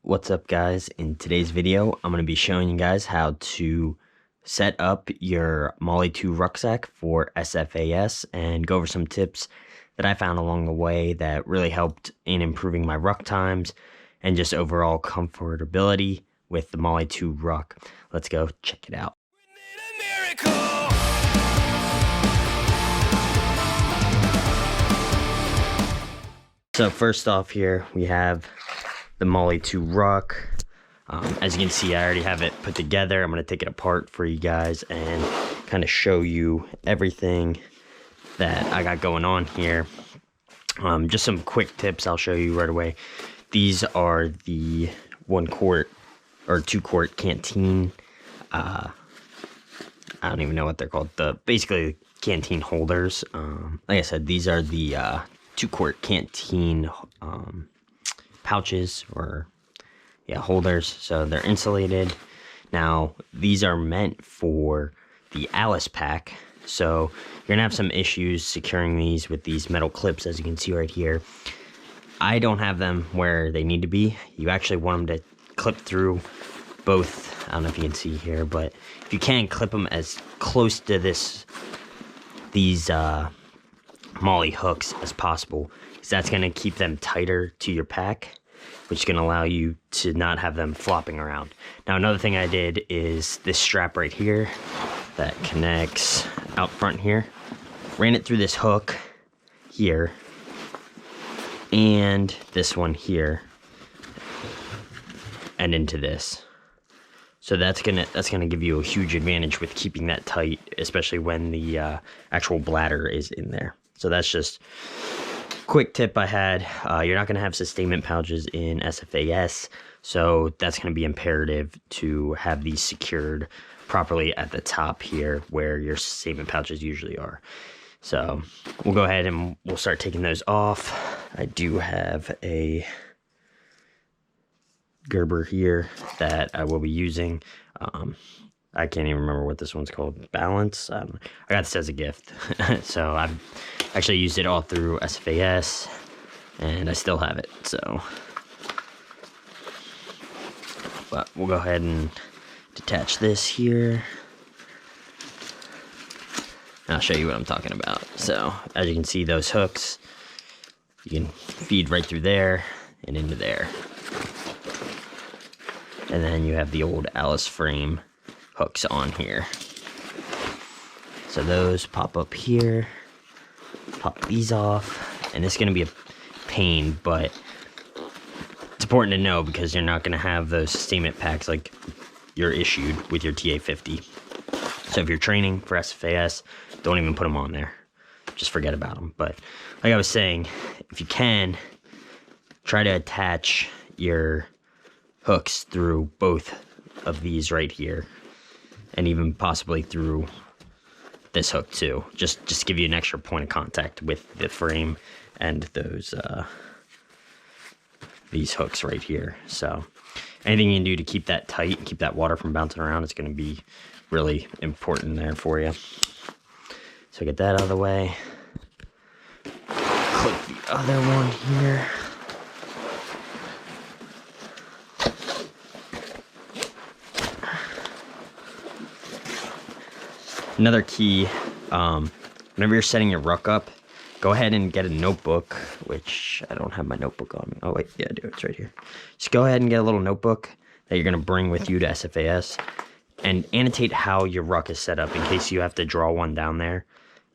What's up, guys? In today's video, I'm going to be showing you guys how to set up your MOLLE 2 rucksack for SFAS and go over some tips that I found along the way that really helped in improving my ruck times and just overall comfortability with the MOLLE 2 ruck. Let's go check it out. So first off here, we have the MOLLE 2 ruck. As you can see, I already have it put together. I'm going to take it apart for you guys and kind of show you everything that I got going on here. Just some quick tips I'll show you right away. These are the 1 quart or 2 quart canteen. I don't even know what they're called. Basically canteen holders. Like I said, these are the 2 quart canteen pouches or holders, so they're insulated. Now these are meant for the Alice pack, so you're gonna have some issues securing these with these metal clips, as you can see right here. I don't have them where they need to be. You actually want them to clip through both. I don't know if you can see here, but if you can, clip them as close to these MOLLE hooks as possible, because that's going to keep them tighter to your pack, which is going to allow you to not have them flopping around. Now, another thing I did is this strap right here that connects out front here. Ran it through this hook here and this one here and into this. So that's gonna give you a huge advantage with keeping that tight, especially when the actual bladder is in there. So that's just quick tip I had. You're not going to have sustainment pouches in SFAS, so that's going to be imperative to have these secured properly at the top here where your sustainment pouches usually are. So we'll go ahead and we'll start taking those off. I do have a Gerber here that I will be using. I can't even remember what this one's called. Balance. I got this as a gift. So I've actually used it all through SFAS and I still have it. So, but we'll go ahead and detach this here. And I'll show you what I'm talking about. So as you can see, those hooks, you can feed right through there and into there. And then you have the old Alice frame hooks on here. So those pop up here, pop these off, and it's going to be a pain, but it's important to know because you're not going to have those sustainment packs like you're issued with your TA50. So if you're training for SFAS, don't even put them on there. Just forget about them. But like I was saying, if you can, try to attach your hooks through both of these right here, and even possibly through this hook too, just to give you an extra point of contact with the frame and those these hooks right here. So anything you can do to keep that tight, keep that water from bouncing around, is going to be really important there for you. So get that out of the way. Clip the other one here. Another key, whenever you're setting your ruck up, go ahead and get a notebook, which I don't have my notebook on me. Oh wait, yeah, I do, it's right here. Just go ahead and get a little notebook that you're gonna bring with you to SFAS and annotate how your ruck is set up in case you have to draw one down there.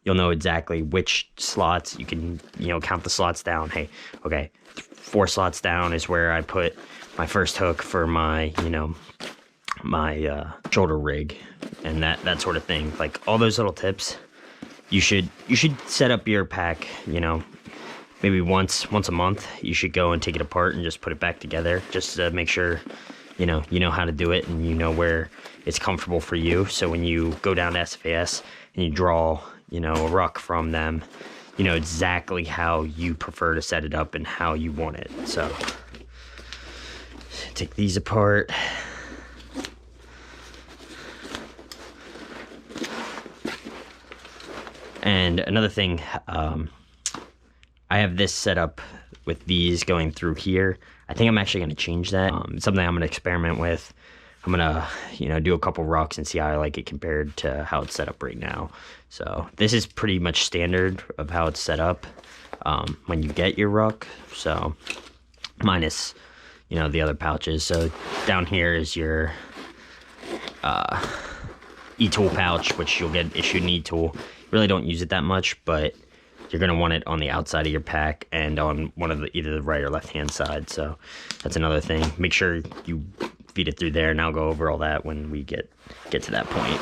You'll know exactly which slots. You can, count the slots down. Hey, okay, 4 slots down is where I put my first hook for my, my shoulder rig and that sort of thing. Like all those little tips, you should set up your pack, maybe once a month. You should go and take it apart and just put it back together, just to make sure you know how to do it and you know where it's comfortable for you. So when you go down to SFAS and you draw a ruck from them, you know exactly how you prefer to set it up and how you want it. So take these apart. And another thing, I have this set up with these going through here. I think I'm actually going to change that. It's something I'm going to experiment with. I'm going to, you know, do a couple rucks and see how I like it compared to how it's set up right now. So this is pretty much standard of how it's set up when you get your ruck. So minus, you know, the other pouches. So down here is your e-tool pouch, which you'll get issued an e-tool. Really don't use it that much, but you're going to want it on the outside of your pack and on one of the either the right or left hand side. So that's another thing. Make sure you feed it through there, and I'll go over all that when we get to that point.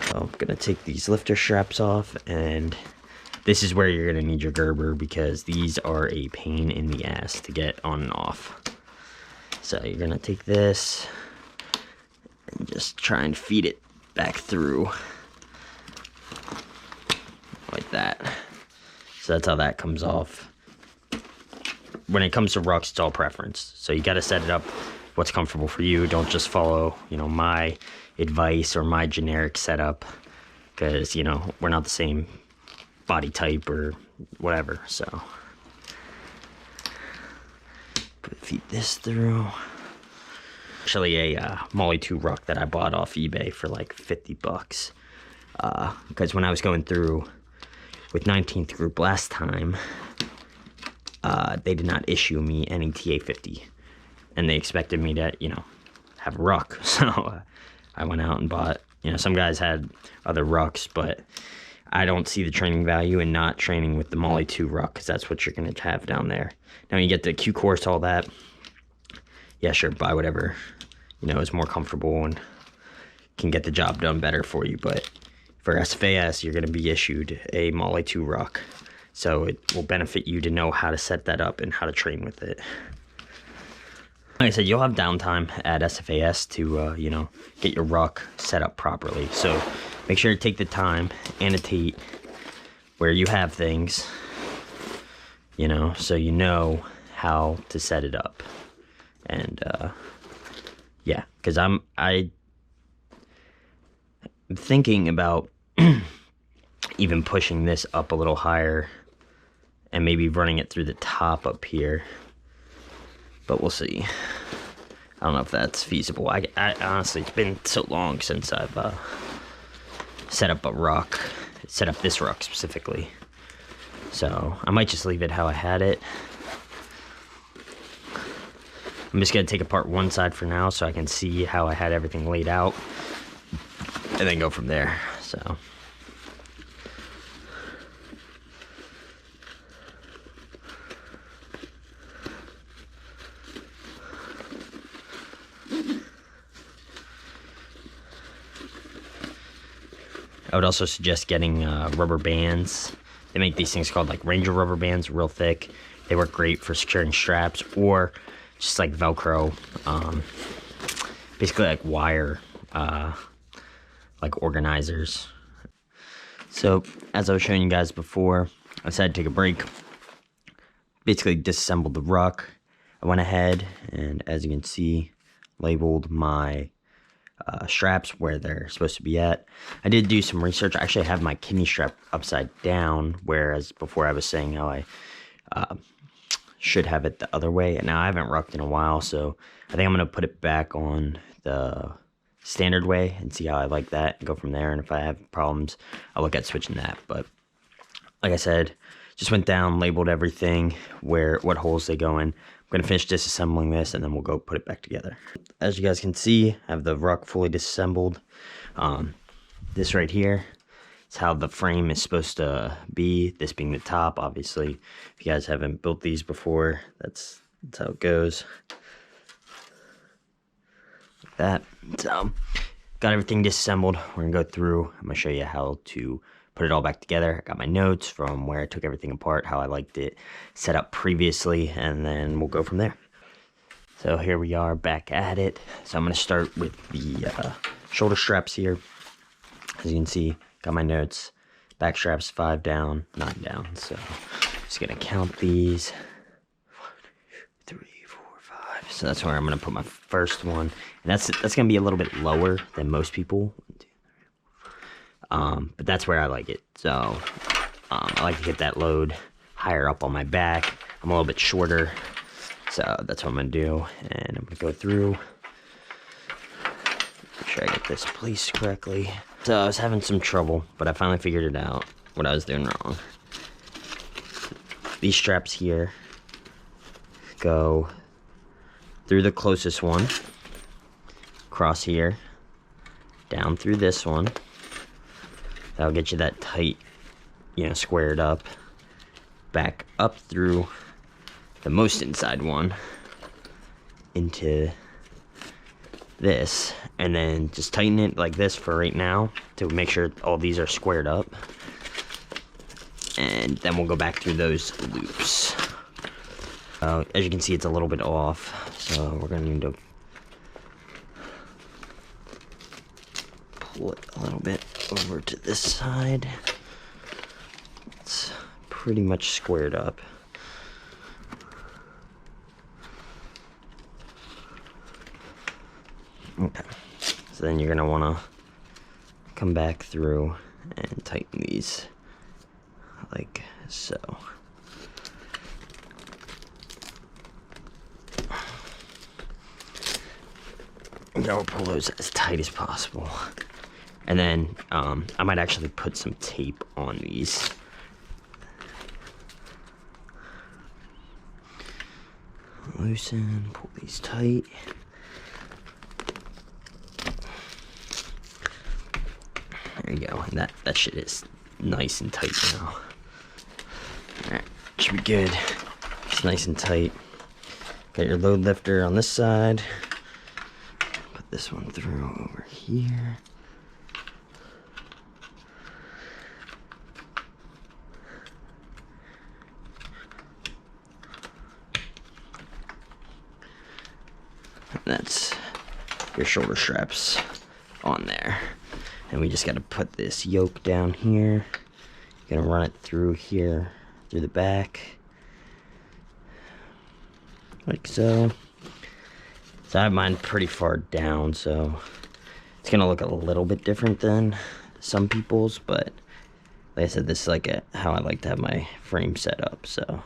So I'm going to take these lifter straps off, and this is where you're going to need your Gerber, because these are a pain in the ass to get on and off. So you're going to take this and just try and feed it back through like that. So that's how that comes off. When it comes to rucks, it's all preference. So you got to set it up what's comfortable for you. Don't just follow, you know, my advice or my generic setup, because, you know, we're not the same body type or whatever. So feed this through. Actually a MOLLE 2 ruck that I bought off eBay for like 50 bucks. Because when I was going through with 19th group last time, they did not issue me any TA50, and they expected me to, you know, have a ruck. So I went out and bought, you know, some guys had other rucks, but I don't see the training value in not training with the MOLLE 2 ruck, because that's what you're going to have down there. Now you get the Q course, all that. Yeah, sure, buy whatever, you know, is more comfortable and can get the job done better for you. But for SFAS, you're going to be issued a MOLLE 2 ruck. So it will benefit you to know how to set that up and how to train with it. Like I said, you'll have downtime at SFAS to, you know, get your ruck set up properly. So make sure to take the time, annotate where you have things, you know, so you know how to set it up. And, yeah, because I'm thinking about even pushing this up a little higher and maybe running it through the top up here, but we'll see. I don't know if that's feasible. I honestly, it's been so long since I've set up a ruck, set up this ruck specifically, so I might just leave it how I had it. I'm just gonna take apart one side for now so I can see how I had everything laid out, and then go from there. So I would also suggest getting rubber bands. They make these things called like Ranger rubber bands, real thick. They work great for securing straps, or just like Velcro, basically like wire, like organizers. So as I was showing you guys before, I decided to take a break, basically disassembled the ruck. I went ahead and, as you can see, labeled my straps where they're supposed to be at. I did do some research. I actually have my kidney strap upside down, whereas before I was saying how I should have it the other way. And now I haven't rucked in a while, so I think I'm going to put it back on the standard way and see how I like that and go from there. And if I have problems, I'll look at switching that. But like I said, just went down, labeled everything, what holes they go in. I'm going to finish disassembling this, and then we'll go put it back together. As you guys can see, I have the ruck fully disassembled. This right here is how the frame is supposed to be, this being the top, obviously. If you guys haven't built these before, that's how it goes. Like that. So, got everything disassembled. We're going to go through. I'm going to show you how to put it all back together. I got my notes from where I took everything apart, how I liked it set up previously, and then we'll go from there. So here we are back at it. So I'm going to start with the shoulder straps here. As you can see, got my notes. Back straps 5 down, 9 down. So just going to count these. 1, 2, 3, 4, 5. So that's where I'm going to put my first one. And that's going to be a little bit lower than most people. But that's where I like it. So I like to get that load higher up on my back. I'm a little bit shorter, so that's what I'm gonna do. And I'm gonna go through, make sure I get this placed correctly. So I was having some trouble, but I finally figured it out, what I was doing wrong. These straps here go through the closest one, across here, down through this one. That'll get you that tight, you know, squared up. Back up through the most inside one into this, and then just tighten it like this for right now to make sure all these are squared up. And then we'll go back through those loops. As you can see, it's a little bit off, so we're gonna need to pull it a little bit over to this side. It's pretty much squared up. Okay, so then you're gonna wanna come back through and tighten these like so. Now pull those as tight as possible. And then I might actually put some tape on these. Loosen, pull these tight. There you go, and that shit is nice and tight now. Alright, should be good. It's nice and tight. Got your load lifter on this side. Put this one through over here. And that's your shoulder straps on there. And we just got to put this yoke down here. Gonna run it through here, through the back, like so. So I have mine pretty far down, so it's gonna look a little bit different than some people's, but like I said, this is like how I like to have my frame set up, so.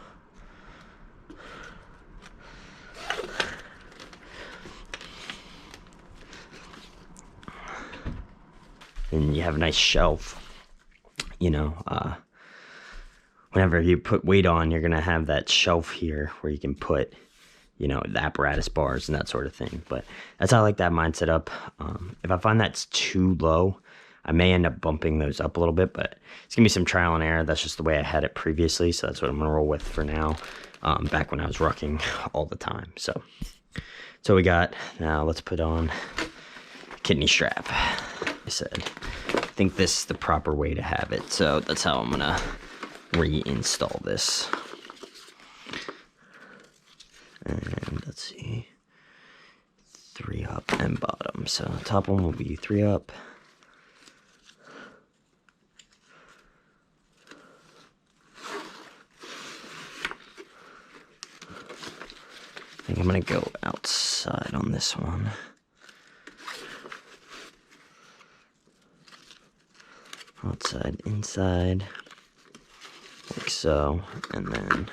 And you have a nice shelf, you know, whenever you put weight on, you're gonna have that shelf here where you can put, you know, the apparatus bars and that sort of thing. But that's how I like that mine set up. If I find that's too low, I may end up bumping those up a little bit, but it's gonna be some trial and error. That's just the way I had it previously, so that's what I'm gonna roll with for now. Back when I was rucking all the time. So we got, now let's put on kidney strap. I said, I think this is the proper way to have it, so that's how I'm gonna reinstall this. And let's see, 3 up and bottom. So the top one will be 3 up. I think I'm gonna go outside on this one. Outside, inside, like so, and then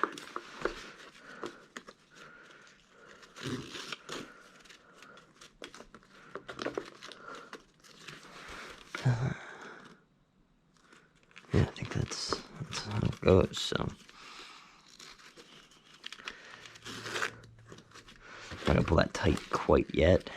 yeah, I think that's how it goes. So I'm not gonna pull that tight quite yet.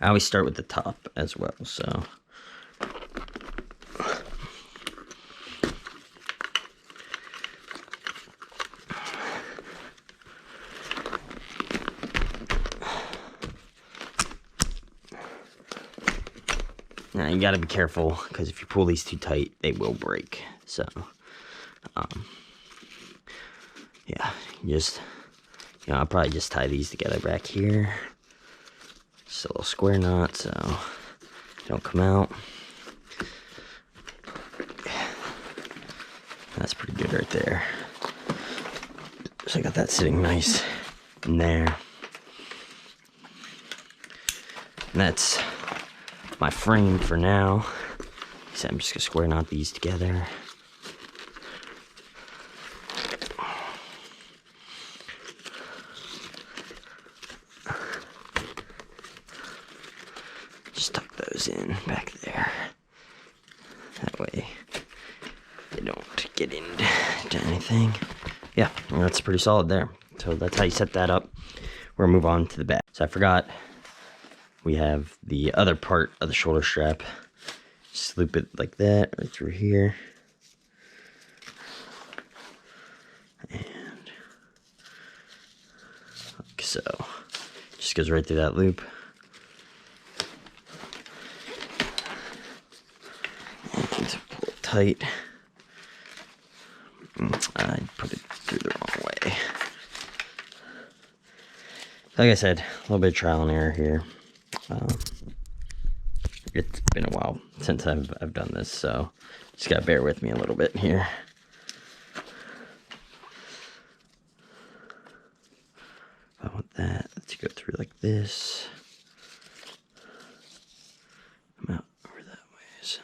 I always start with the top as well, so. Now you gotta be careful, because if you pull these too tight, they will break, so. Yeah, I'll probably just tie these together back here. Just a little square knot so they don't come out. That's pretty good right there. So I got that sitting nice in there. And that's my frame for now. So I'm just gonna square knot these together. Just tuck those in back there. That way they don't get into anything. Yeah, that's pretty solid there. So that's how you set that up. We're gonna move on to the back. So I forgot, we have the other part of the shoulder strap. Just loop it like that right through here. And like so. Just goes right through that loop. And pull it tight. I put it through the wrong way. Like I said, a little bit of trial and error here. It's been a while since I've done this, so just gotta bear with me a little bit here. I want that to go through like this. I'm out over that way, so.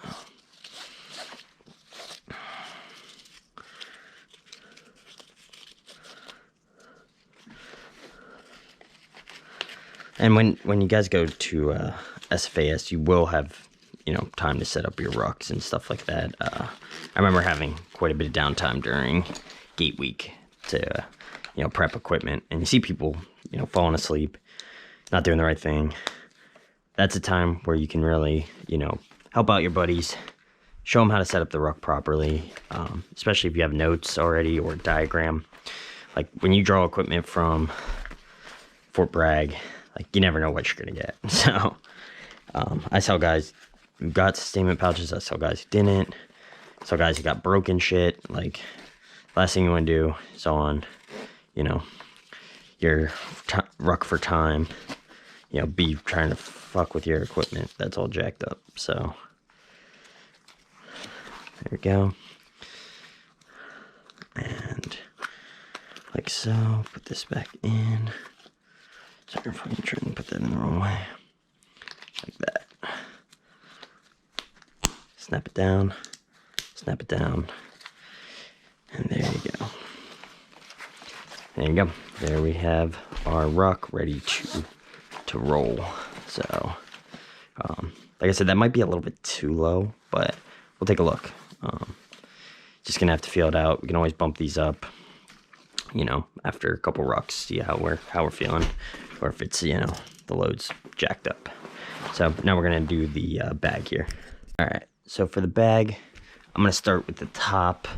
And when you guys go to SFAS, you will have, time to set up your rucks and stuff like that. I remember having quite a bit of downtime during gate week to, prep equipment. And you see people, falling asleep, not doing the right thing. That's a time where you can really, help out your buddies, show them how to set up the ruck properly, especially if you have notes already or a diagram. Like when you draw equipment from Fort Bragg, like you never know what you're gonna get. So I saw guys who got sustainment pouches, I saw guys who didn't, I saw guys who got broken shit. Like last thing you want to do is on your ruck for time, be trying to fuck with your equipment that's all jacked up. So there we go. And like so, put this back in. Sorry if I'm trying to put that in the wrong way. Like that. Snap it down. Snap it down. And there you go. There you go. There we have our ruck ready to roll. So, like I said, that might be a little bit too low, but we'll take a look. Just gonna have to feel it out. We can always bump these up, after a couple rucks, see how we're feeling, or if it's, the load's jacked up. So now we're gonna do the bag here. All right, so for the bag, I'm gonna start with the top.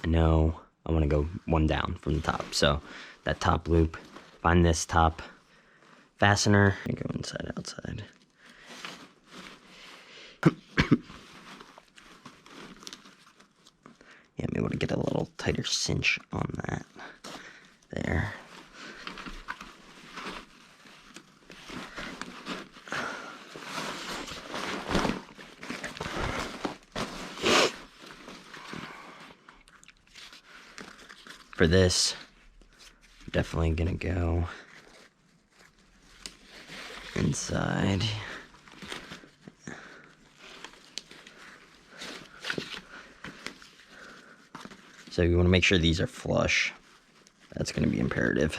I know I want to go one down from the top, so that top loop, find this top fastener and go inside outside. Yeah, maybe want to get a little tighter cinch on that there. For this, I'm definitely gonna go inside. So you want to make sure these are flush. That's going to be imperative.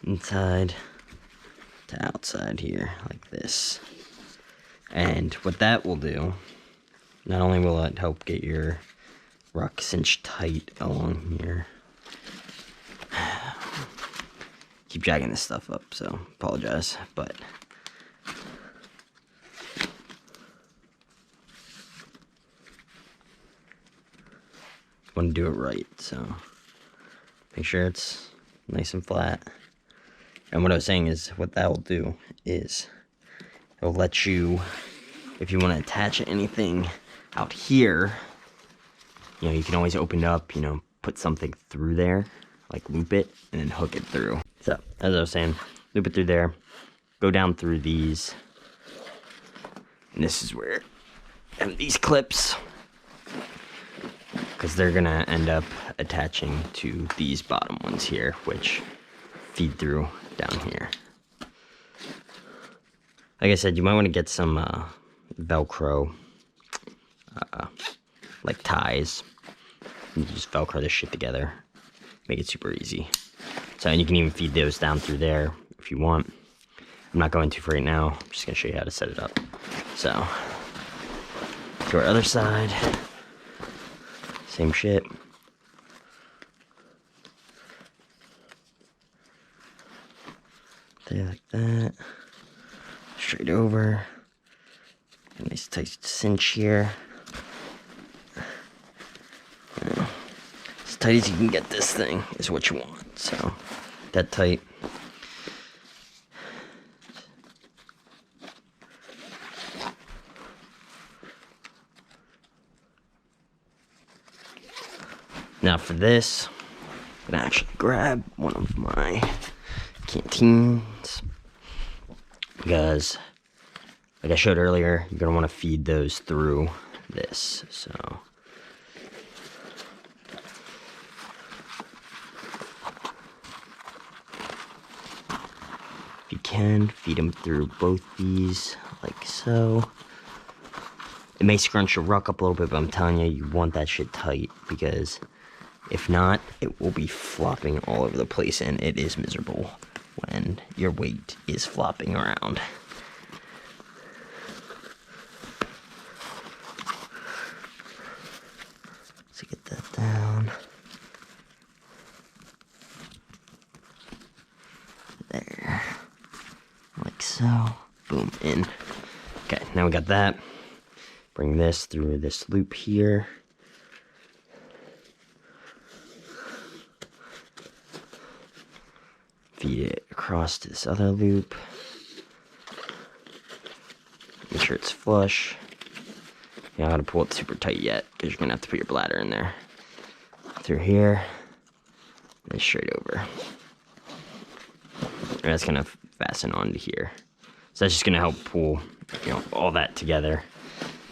Inside to outside here, like this. And what that will do, not only will it help get your ruck cinched tight along here. Keep dragging this stuff up, so apologize, but want to do it right, so make sure it's nice and flat. And what I was saying is, what that will do is It'll let you, if you want to attach anything out here, you know, you can always open it up, you know, put something through there, like loop it, and then hook it through. So, as I was saying, loop it through there, go down through these, and this is where I have these clips, because they're gonna end up attaching to these bottom ones here, which feed through down here. Like I said, you might want to get some Velcro, like ties. You just Velcro this shit together, make it super easy. So, and you can even feed those down through there if you want. I'm not going to for right now. I'm just gonna show you how to set it up. So, to our other side, same shit. There, like that. Straight over. Nice tight cinch here. As tight as you can get this thing is what you want. So, that tight. Now for this, I'm gonna actually grab one of my canteens, because like I showed earlier, you're gonna want to feed those through this. So if you can, feed them through both these like so. It may scrunch your ruck up a little bit, but I'm telling you, you want that shit tight, because if not, it will be flopping all over the place, and it is miserable when your weight is flopping around. So get that down. There. Like so. Boom, in. Okay, now we got that. Bring this through this loop here. Feed it across to this other loop. Make sure it's flush. You don't have to pull it super tight yet, because you're going to have to put your bladder in there. Through here, and straight over. And that's going to fasten onto here. So that's just going to help pull, you know, all that together.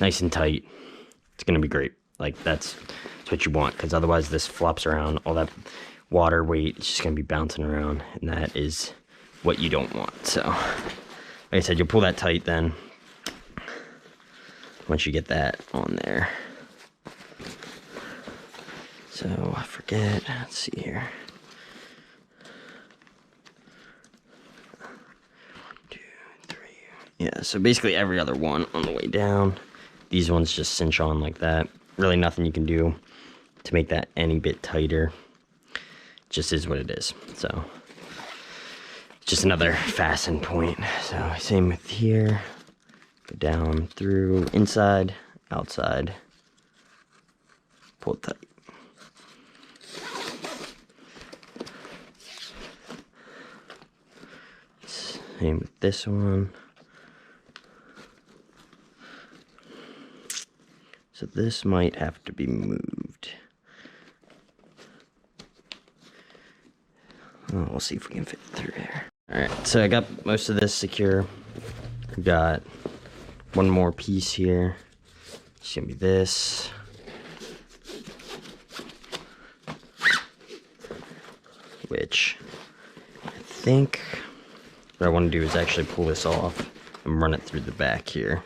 Nice and tight. It's going to be great. Like, that's what you want, because otherwise this flops around. All that water weight is just going to be bouncing around, and that is what you don't want. So, like I said, you'll pull that tight then, once you get that on there. So, I forget. Let's see here. 1, 2, 3. Yeah, so basically every other one on the way down. These ones just cinch on like that. Really nothing you can do to make that any bit tighter. Just is what it is. So, just another fasten point. So, same with here. Go down through, inside, outside. Pull it tight. Same with this one. So this might have to be moved. Oh, we'll see if we can fit it through there. Alright, so I got most of this secure. Got one more piece here. It's gonna be this. Which I think what I want to do is actually pull this off and run it through the back here.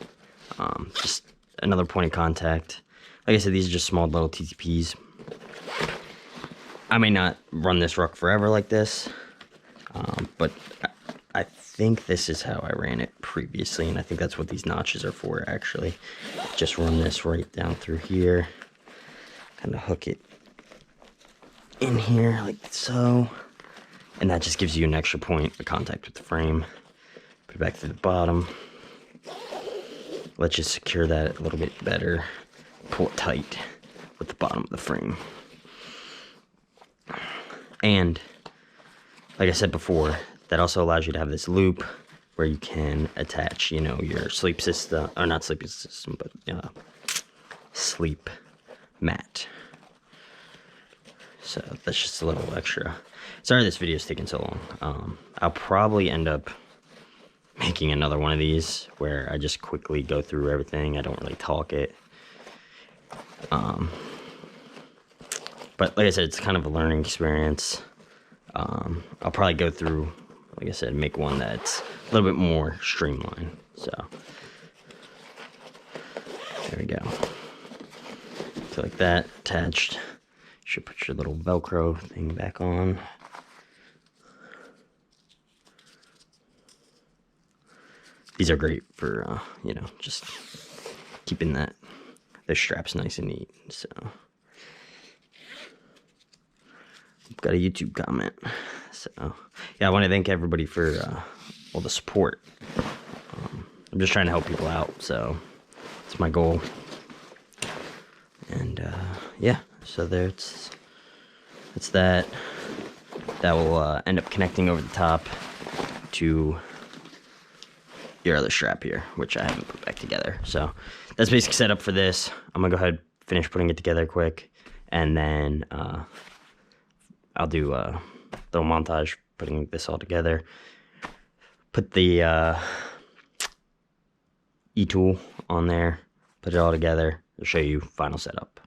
Just another point of contact. Like I said, these are just small little TTPs. I may not run this ruck forever like this, but I think this is how I ran it previously, and I think that's what these notches are for, actually. Just run this right down through here, kind of hook it in here like so, and that just gives you an extra point of contact with the frame. Put it back to the bottom. Let's just secure that a little bit better. Pull it tight with the bottom of the frame. And like I said before, that also allows you to have this loop where you can attach, you know, your sleep system, or not sleep system, but sleep mat. So that's just a little extra. Sorry this video is taking so long. I'll probably end up making another one of these where I just quickly go through everything. I don't really talk it. But like I said, it's kind of a learning experience. I'll probably go through, like I said, make one that's a little bit more streamlined. So there we go. So like that, attached. You should put your little Velcro thing back on. These are great for, you know, just keeping the straps nice and neat. So, got a YouTube comment. So, yeah, I want to thank everybody for all the support. I'm just trying to help people out, so it's my goal. And yeah, so that's that. That will end up connecting over the top to your other strap here, which I haven't put back together. So that's basically set up for this. I'm gonna go ahead, finish putting it together quick, and then I'll do a little montage putting this all together. Put the e-tool on there, put it all together. I'll show you final setup.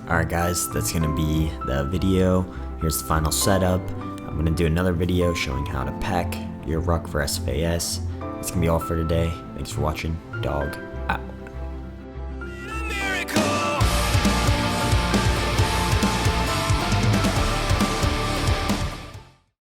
Alright guys, that's gonna be the video. Here's the final setup. I'm gonna do another video showing how to pack your ruck for SFAS. That's gonna be all for today. Thanks for watching. Dog.